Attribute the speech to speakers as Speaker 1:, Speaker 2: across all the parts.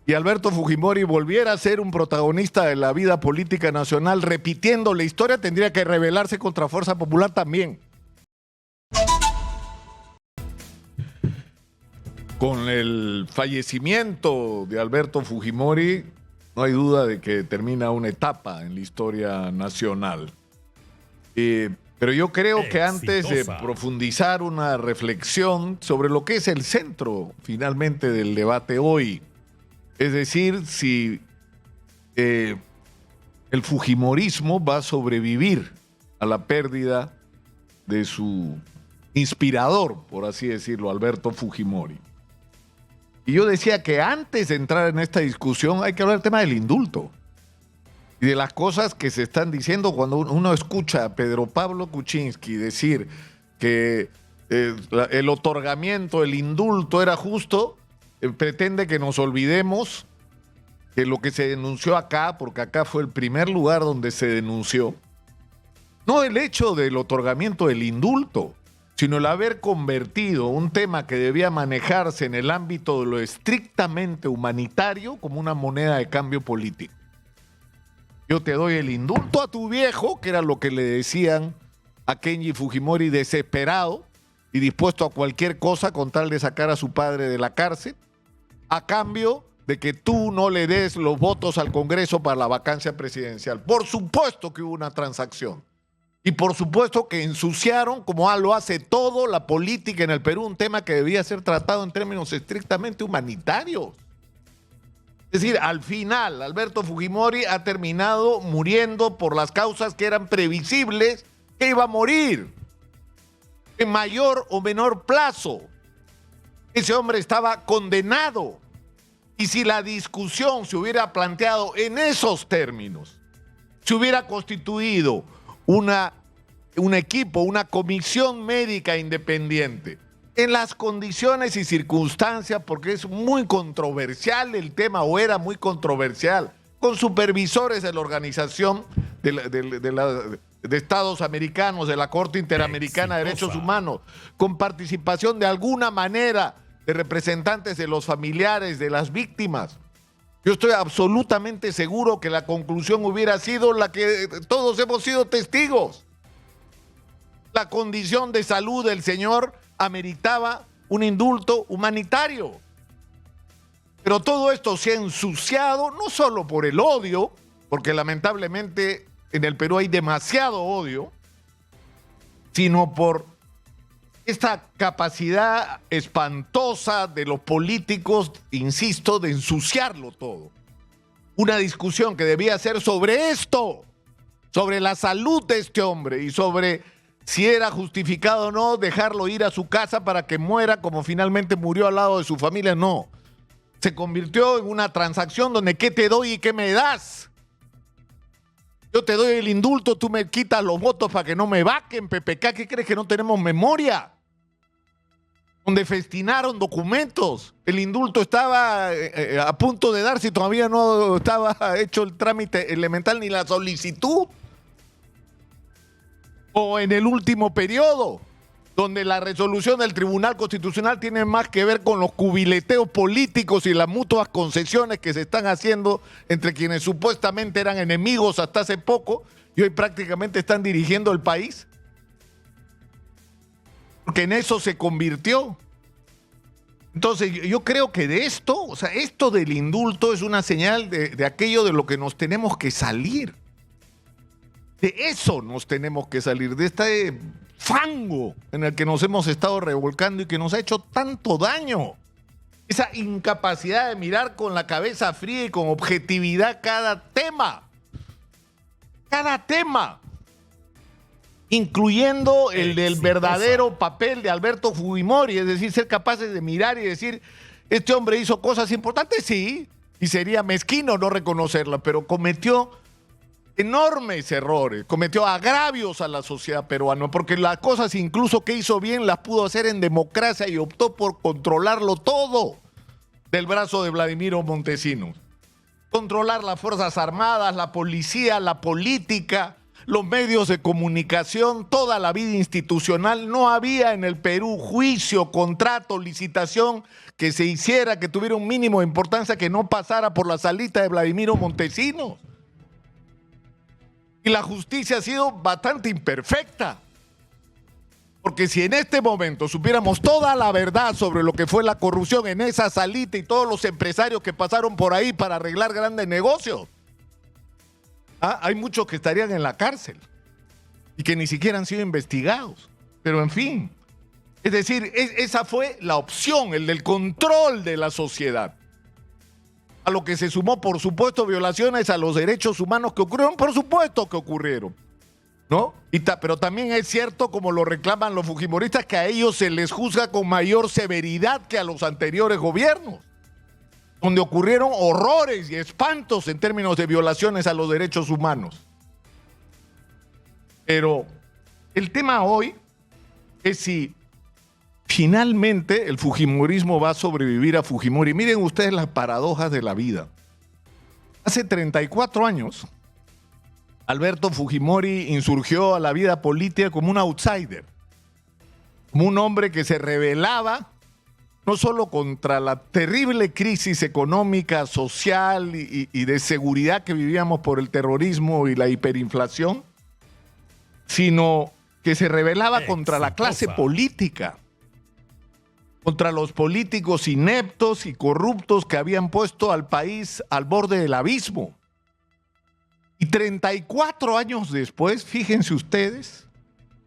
Speaker 1: y Alberto Fujimori volviera a ser un protagonista de la vida política nacional, repitiendo la historia, tendría que rebelarse contra Fuerza Popular también. Con el fallecimiento de Alberto Fujimori, no hay duda de que termina una etapa en la historia nacional. Pero yo creo que antes de profundizar una reflexión sobre lo que es el centro, finalmente, del debate hoy, es decir, si el fujimorismo va a sobrevivir a la pérdida de su inspirador, por así decirlo, Alberto Fujimori. Y yo decía que antes de entrar en esta discusión hay que hablar del tema del indulto y de las cosas que se están diciendo cuando uno escucha a Pedro Pablo Kuczynski decir que el otorgamiento, el indulto era justo, pretende que nos olvidemos que lo que se denunció acá, porque acá fue el primer lugar donde se denunció, no el hecho del otorgamiento del indulto, sino el haber convertido un tema que debía manejarse en el ámbito de lo estrictamente humanitario como una moneda de cambio político. Yo te doy el indulto a tu viejo, que era lo que le decían a Kenji Fujimori, desesperado y dispuesto a cualquier cosa con tal de sacar a su padre de la cárcel, a cambio de que tú no le des los votos al Congreso para la vacancia presidencial. Por supuesto que hubo una transacción. Y por supuesto que ensuciaron, como lo hace todo, la política en el Perú, un tema que debía ser tratado en términos estrictamente humanitarios. Es decir, al final, Alberto Fujimori ha terminado muriendo por las causas que eran previsibles que iba a morir, en mayor o menor plazo. Ese hombre estaba condenado. Y si la discusión se hubiera planteado en esos términos, se hubiera constituido un equipo, una comisión médica independiente, en las condiciones y circunstancias, porque es muy controversial el tema, o era muy controversial, con supervisores de la Organización de Estados Americanos, de la Corte Interamericana de Derechos Humanos, con participación de alguna manera de representantes de los familiares de las víctimas. Yo estoy absolutamente seguro que la conclusión hubiera sido la que todos hemos sido testigos. La condición de salud del señor ameritaba un indulto humanitario. Pero todo esto se ha ensuciado no solo por el odio, porque lamentablemente en el Perú hay demasiado odio, sino por esta capacidad espantosa de los políticos, insisto, de ensuciarlo todo. Una discusión que debía ser sobre esto, sobre la salud de este hombre y sobre si era justificado o no dejarlo ir a su casa para que muera como finalmente murió al lado de su familia. No. Se convirtió en una transacción donde ¿qué te doy y qué me das? Yo te doy el indulto, tú me quitas los votos para que no me vaquen, PPK. ¿Qué crees que no tenemos memoria? Donde festinaron documentos. El indulto estaba a punto de darse y todavía no estaba hecho el trámite elemental ni la solicitud. O en el último periodo, donde la resolución del Tribunal Constitucional tiene más que ver con los cubileteos políticos y las mutuas concesiones que se están haciendo entre quienes supuestamente eran enemigos hasta hace poco y hoy prácticamente están dirigiendo el país. Porque en eso se convirtió. Entonces yo creo que de esto, o sea, esto del indulto es una señal de aquello de lo que nos tenemos que salir. De eso nos tenemos que salir, de este fango en el que nos hemos estado revolcando y que nos ha hecho tanto daño. Esa incapacidad de mirar con la cabeza fría y con objetividad cada tema. Cada tema. Incluyendo el del verdadero papel de Alberto Fujimori, es decir, ser capaces de mirar y decir, este hombre hizo cosas importantes, sí, y sería mezquino no reconocerla, pero cometió enormes errores, cometió agravios a la sociedad peruana, porque las cosas incluso que hizo bien las pudo hacer en democracia y optó por controlarlo todo del brazo de Vladimiro Montesinos. Controlar las Fuerzas Armadas, la policía, la política, los medios de comunicación, toda la vida institucional. No había en el Perú juicio, contrato, licitación que se hiciera, que tuviera un mínimo de importancia, que no pasara por la salita de Vladimiro Montesinos. Y la justicia ha sido bastante imperfecta. Porque si en este momento supiéramos toda la verdad sobre lo que fue la corrupción en esa salita y todos los empresarios que pasaron por ahí para arreglar grandes negocios, hay muchos que estarían en la cárcel y que ni siquiera han sido investigados. Pero en fin, es decir, esa fue la opción, el del control de la sociedad. A lo que se sumó, por supuesto, violaciones a los derechos humanos que ocurrieron, por supuesto que ocurrieron, ¿no? Pero también es cierto, como lo reclaman los fujimoristas, que a ellos se les juzga con mayor severidad que a los anteriores gobiernos, donde ocurrieron horrores y espantos en términos de violaciones a los derechos humanos. Pero el tema hoy es si finalmente el fujimorismo va a sobrevivir a Fujimori. Miren ustedes las paradojas de la vida. Hace 34 años, Alberto Fujimori insurgió a la vida política como un outsider, como un hombre que se rebelaba no solo contra la terrible crisis económica, social y de seguridad que vivíamos por el terrorismo y la hiperinflación, sino que se rebelaba contra la clase política, contra los políticos ineptos y corruptos que habían puesto al país al borde del abismo. Y 34 años después, fíjense ustedes,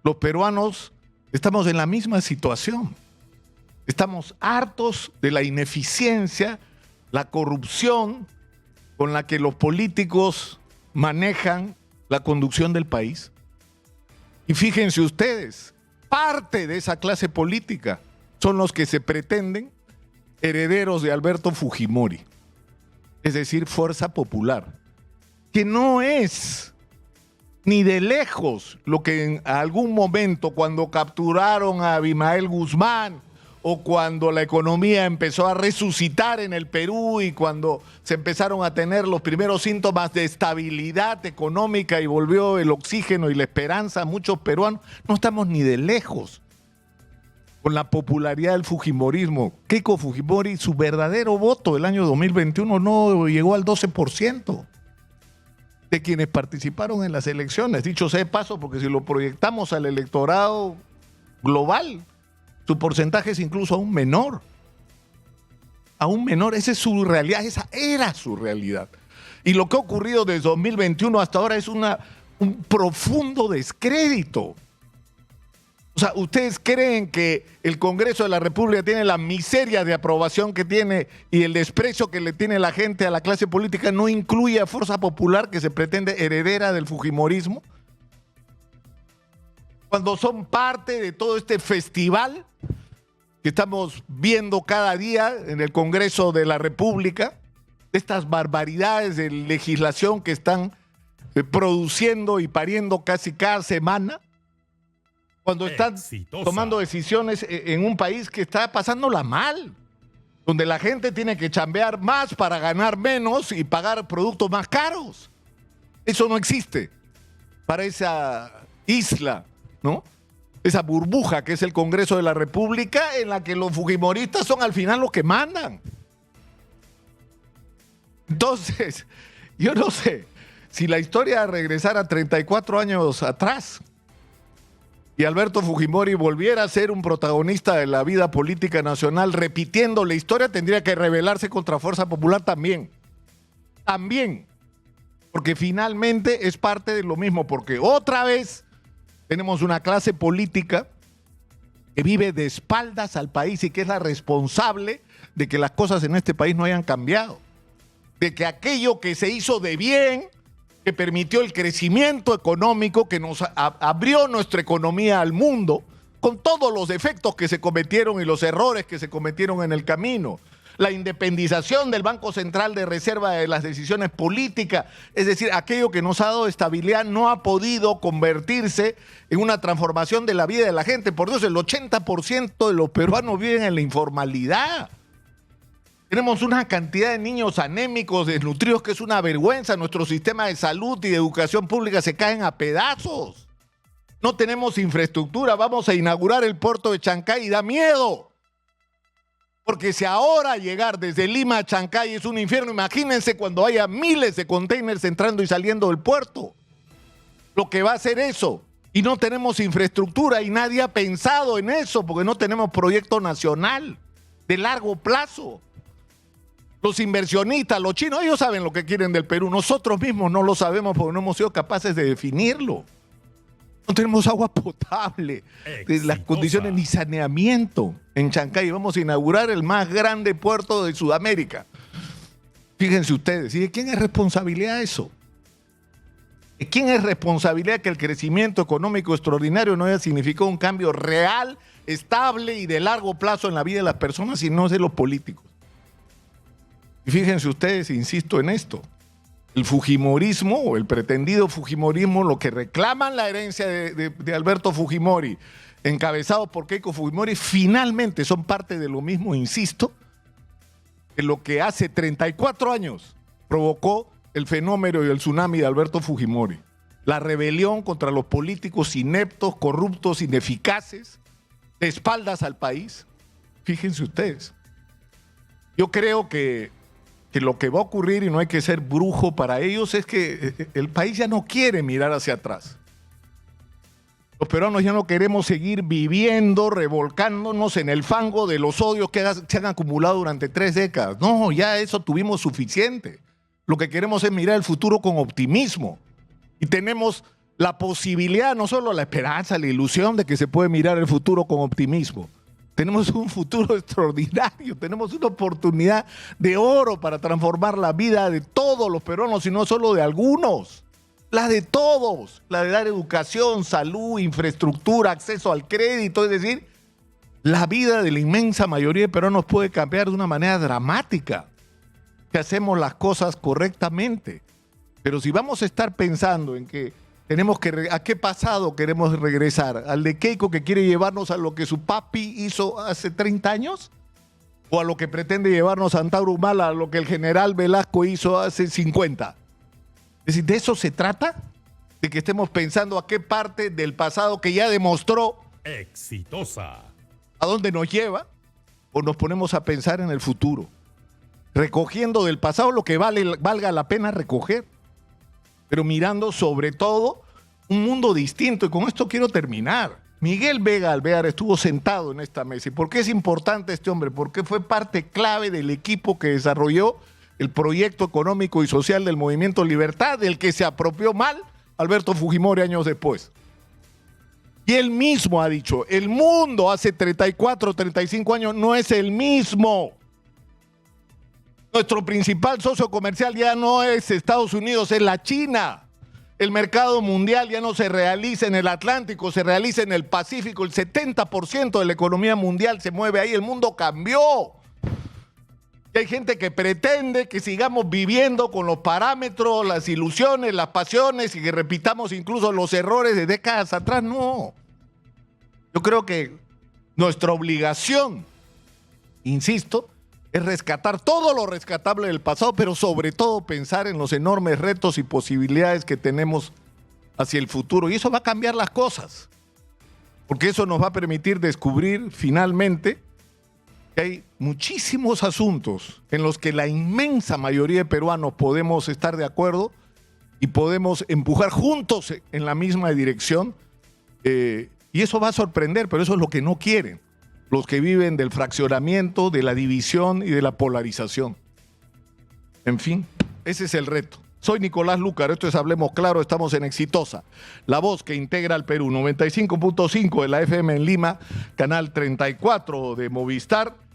Speaker 1: los peruanos estamos en la misma situación. Estamos hartos de la ineficiencia, la corrupción con la que los políticos manejan la conducción del país. Y fíjense ustedes, parte de esa clase política son los que se pretenden herederos de Alberto Fujimori, es decir, Fuerza Popular, que no es ni de lejos lo que en algún momento, cuando capturaron a Abimael Guzmán o cuando la economía empezó a resucitar en el Perú y cuando se empezaron a tener los primeros síntomas de estabilidad económica y volvió el oxígeno y la esperanza a muchos peruanos, no estamos ni de lejos con la popularidad del fujimorismo. Keiko Fujimori, su verdadero voto del año 2021 no llegó al 12% de quienes participaron en las elecciones. Dicho sea de paso, porque si lo proyectamos al electorado global, su porcentaje es incluso aún menor. Aún menor, esa es su realidad, esa era su realidad. Y lo que ha ocurrido desde 2021 hasta ahora es un profundo descrédito. O sea, ¿ustedes creen que el Congreso de la República tiene la miseria de aprobación que tiene y el desprecio que le tiene la gente a la clase política no incluye a Fuerza Popular, que se pretende heredera del fujimorismo? Cuando son parte de todo este festival que estamos viendo cada día en el Congreso de la República, estas barbaridades de legislación que están produciendo y pariendo casi cada semana, cuando están tomando decisiones en un país que está pasándola mal, donde la gente tiene que chambear más para ganar menos y pagar productos más caros. Eso no existe para esa isla, ¿no? Esa burbuja que es el Congreso de la República, en la que los fujimoristas son al final los que mandan. Entonces, yo no sé si la historia regresara 34 años atrás y Alberto Fujimori volviera a ser un protagonista de la vida política nacional, repitiendo la historia, tendría que rebelarse contra Fuerza Popular también. También. Porque finalmente es parte de lo mismo, porque otra vez tenemos una clase política que vive de espaldas al país y que es la responsable de que las cosas en este país no hayan cambiado. De que aquello que se hizo de bien, que permitió el crecimiento económico, que nos abrió nuestra economía al mundo, con todos los defectos que se cometieron y los errores que se cometieron en el camino. La independización del Banco Central de Reserva de las decisiones políticas, es decir, aquello que nos ha dado estabilidad, no ha podido convertirse en una transformación de la vida de la gente. Por Dios, el 80% de los peruanos viven en la informalidad. Tenemos una cantidad de niños anémicos, desnutridos, que es una vergüenza. Nuestro sistema de salud y de educación pública se caen a pedazos. No tenemos infraestructura. Vamos a inaugurar el puerto de Chancay y da miedo. Porque si ahora llegar desde Lima a Chancay es un infierno, imagínense cuando haya miles de containers entrando y saliendo del puerto. Lo que va a hacer eso. Y no tenemos infraestructura y nadie ha pensado en eso porque no tenemos proyecto nacional de largo plazo. Los inversionistas, los chinos, ellos saben lo que quieren del Perú. Nosotros mismos no lo sabemos porque no hemos sido capaces de definirlo. No tenemos agua potable, las condiciones ni saneamiento en Chancay. Vamos a inaugurar el más grande puerto de Sudamérica. Fíjense ustedes, ¿y de quién es responsabilidad eso? ¿De quién es responsabilidad que el crecimiento económico extraordinario no haya significado un cambio real, estable y de largo plazo en la vida de las personas y no de los políticos? Y fíjense ustedes, insisto en esto, el fujimorismo o el pretendido fujimorismo, lo que reclaman la herencia de Alberto Fujimori, encabezado por Keiko Fujimori, finalmente son parte de lo mismo, insisto, que lo que hace 34 años provocó el fenómeno y el tsunami de Alberto Fujimori. La rebelión contra los políticos ineptos, corruptos, ineficaces, de espaldas al país. Fíjense ustedes. Yo creo que lo que va a ocurrir, y no hay que ser brujo para ellos, es que el país ya no quiere mirar hacia atrás. Los peruanos ya no queremos seguir viviendo, revolcándonos en el fango de los odios que se han acumulado durante 3 décadas. No, ya eso tuvimos suficiente. Lo que queremos es mirar el futuro con optimismo. Y tenemos la posibilidad, no solo la esperanza, la ilusión de que se puede mirar el futuro con optimismo. Tenemos un futuro extraordinario, tenemos una oportunidad de oro para transformar la vida de todos los peruanos y no solo de algunos. La de todos, la de dar educación, salud, infraestructura, acceso al crédito, es decir, la vida de la inmensa mayoría de peruanos puede cambiar de una manera dramática si hacemos las cosas correctamente. Pero si vamos a estar pensando en que tenemos que, ¿a qué pasado queremos regresar? ¿Al de Keiko que quiere llevarnos a lo que su papi hizo hace 30 años? ¿O a lo que pretende llevarnos a Antauro Humala, a lo que el general Velasco hizo hace 50? Es decir, ¿de eso se trata? De que estemos pensando a qué parte del pasado que ya demostró
Speaker 2: exitosa,
Speaker 1: a dónde nos lleva, o nos ponemos a pensar en el futuro, recogiendo del pasado lo que valga la pena recoger, pero mirando sobre todo un mundo distinto. Y con esto quiero terminar. Miguel Vega Alvear estuvo sentado en esta mesa. ¿Y por qué es importante este hombre? Porque fue parte clave del equipo que desarrolló el proyecto económico y social del Movimiento Libertad, del que se apropió mal Alberto Fujimori años después. Y él mismo ha dicho, el mundo hace 34, 35 años no es el mismo. Nuestro principal socio comercial ya no es Estados Unidos, es la China. El mercado mundial ya no se realiza en el Atlántico, se realiza en el Pacífico. El 70% de la economía mundial se mueve ahí. El mundo cambió. Y hay gente que pretende que sigamos viviendo con los parámetros, las ilusiones, las pasiones y que repitamos incluso los errores de décadas atrás. No. Yo creo que nuestra obligación, insisto, es rescatar todo lo rescatable del pasado, pero sobre todo pensar en los enormes retos y posibilidades que tenemos hacia el futuro. Y eso va a cambiar las cosas, porque eso nos va a permitir descubrir finalmente que hay muchísimos asuntos en los que la inmensa mayoría de peruanos podemos estar de acuerdo y podemos empujar juntos en la misma dirección. Y eso va a sorprender, pero eso es lo que no quieren los que viven del fraccionamiento, de la división y de la polarización. En fin, ese es el reto. Soy Nicolás Lúcar, esto es Hablemos Claro, estamos en Exitosa, la voz que integra al Perú, 95.5 de la FM en Lima, canal 34 de Movistar.